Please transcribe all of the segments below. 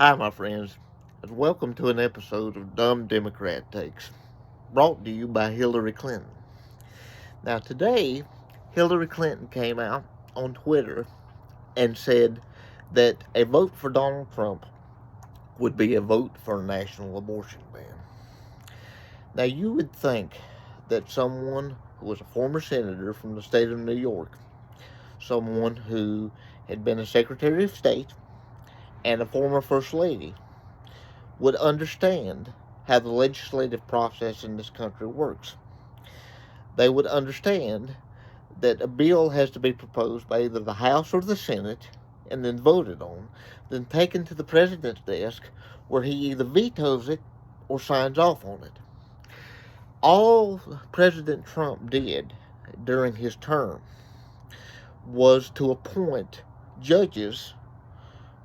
Hi, my friends, and welcome to an episode of Dumb Democrat Takes, brought to you by Hillary Clinton. Now, today, Hillary Clinton came out on Twitter and said that a vote for Donald Trump would be a vote for a national abortion ban. Now, you would think that someone who was a former senator from the state of New York, someone who had been a Secretary of State, and a former First Lady would understand how the legislative process in this country works. They would understand that a bill has to be proposed by either the House or the Senate and then voted on, then taken to the president's desk where he either vetoes it or signs off on it. All President Trump did during his term was to appoint judges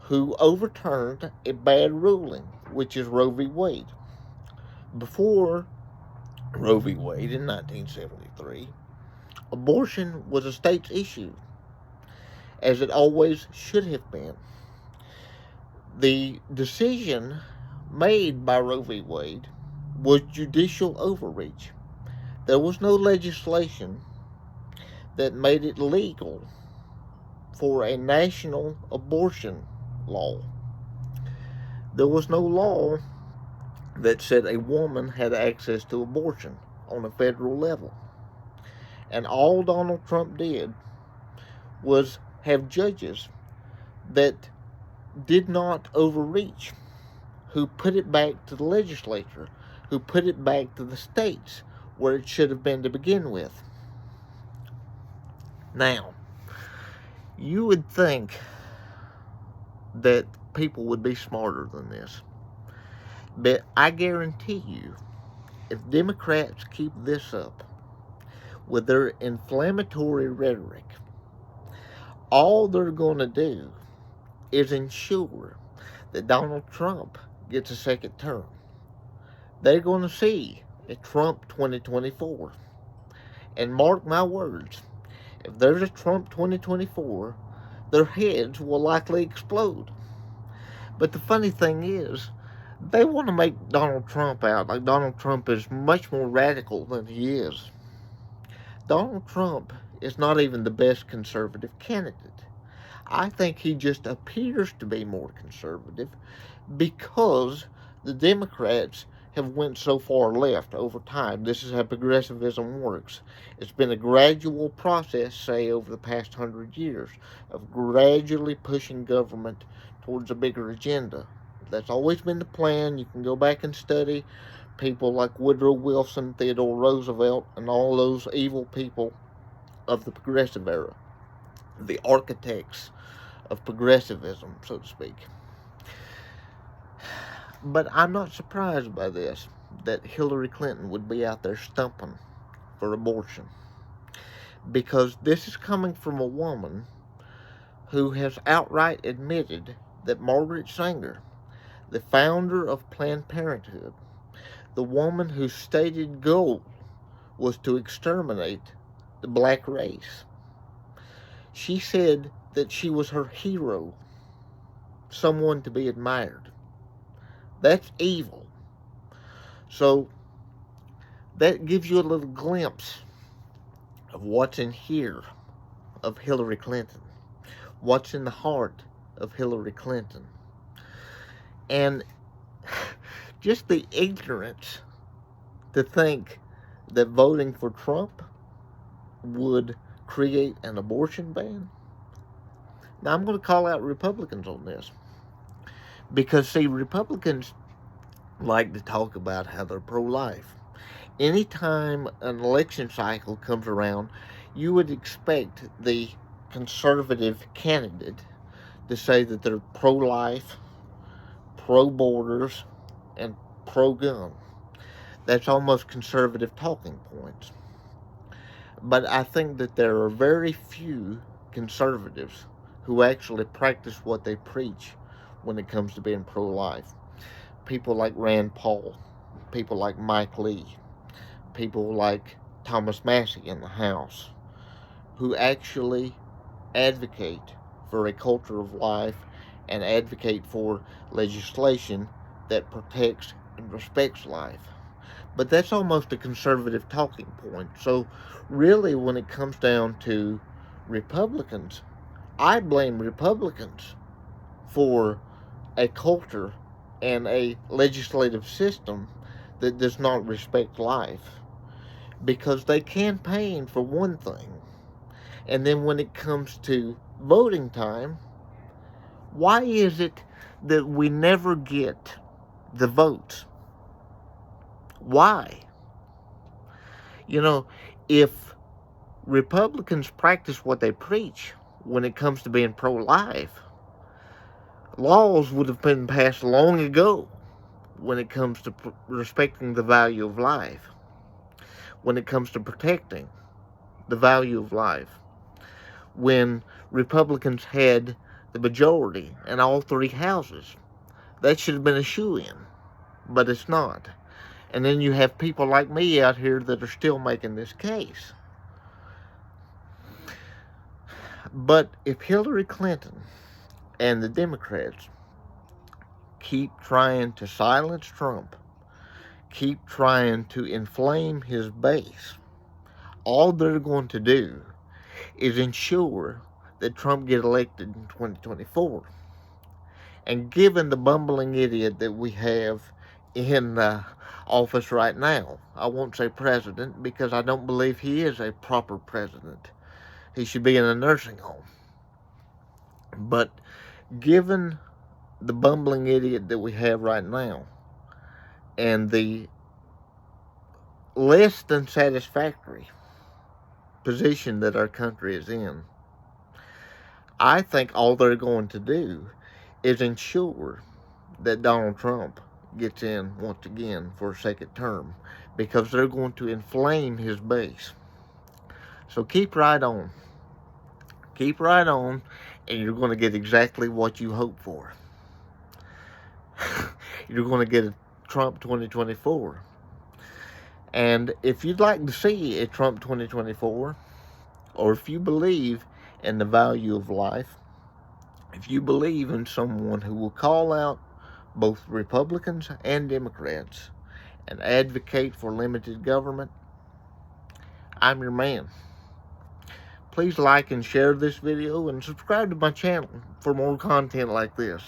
who overturned a bad ruling, which is Roe v. Wade. Before Roe v. Wade in 1973, abortion was a state's issue, as it always should have been. The decision made by Roe v. Wade was judicial overreach. There was no legislation that made it legal for a national abortion law. There was no law that said a woman had access to abortion on a federal level. And all Donald Trump did was have judges that did not overreach, who put it back to the legislature, who put it back to the states where it should have been to begin with. Now, you would think that people would be smarter than this, but I guarantee you, if Democrats keep this up with their inflammatory rhetoric, all they're going to do is ensure that Donald Trump gets a second term. They're going to see a Trump 2024. And mark my words, if there's a Trump 2024, their heads will likely explode. But the funny thing is, they want to make Donald Trump out like Donald Trump is much more radical than he is. Donald Trump is not even the best conservative candidate. I think he just appears to be more conservative because the Democrats have went so far left over time. This is how progressivism works. It's been a gradual process, say, over the past 100 years, of gradually pushing government towards a bigger agenda. That's always been the plan. You can go back and study people like Woodrow Wilson, Theodore Roosevelt, and all those evil people of the progressive era, the architects of progressivism, so to speak. But I'm not surprised by this, that Hillary Clinton would be out there stumping for abortion. Because this is coming from a woman who has outright admitted that Margaret Sanger, the founder of Planned Parenthood, the woman whose stated goal was to exterminate the black race, she said that she was her hero, someone to be admired. That's evil. So that gives you a little glimpse of what's in here of Hillary Clinton, what's in the heart of Hillary Clinton. And just the ignorance to think that voting for Trump would create an abortion ban. Now, I'm going to call out Republicans on this. Because, see, Republicans like to talk about how they're pro-life. Anytime an election cycle comes around, you would expect the conservative candidate to say that they're pro-life, pro-borders, and pro-gun. That's almost conservative talking points. But I think that there are very few conservatives who actually practice what they preach when it comes to being pro-life. People like Rand Paul, people like Mike Lee, people like Thomas Massie in the House, who actually advocate for a culture of life and advocate for legislation that protects and respects life. But that's almost a conservative talking point. So really, when it comes down to Republicans, I blame Republicans for a culture and a legislative system that does not respect life, because they campaign for one thing, and then when it comes to voting time, why is it that we never get the votes? Why? You know, if Republicans practice what they preach when it comes to being pro-life, laws would have been passed long ago when it comes to respecting the value of life, when it comes to protecting the value of life. When Republicans had the majority in all three houses, that should have been a shoo-in, but it's not. And then you have people like me out here that are still making this case. But if Hillary Clinton and the Democrats keep trying to silence Trump, keep trying to inflame his base, all they're going to do is ensure that Trump get elected in 2024. And given the bumbling idiot that we have in office right now, I won't say president because I don't believe he is a proper president. He should be in a nursing home. But given the bumbling idiot that we have right now and the less than satisfactory position that our country is in, I think all they're going to do is ensure that Donald Trump gets in once again for a second term, because they're going to inflame his base. So keep right on. Keep right on, and you're going to get exactly what you hope for. You're going to get a Trump 2024. And if you'd like to see a Trump 2024, or if you believe in the value of life, if you believe in someone who will call out both Republicans and Democrats and advocate for limited government, I'm your man. Please like and share this video and subscribe to my channel for more content like this.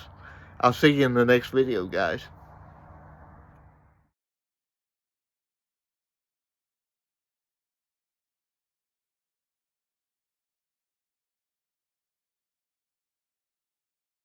I'll see you in the next video, guys.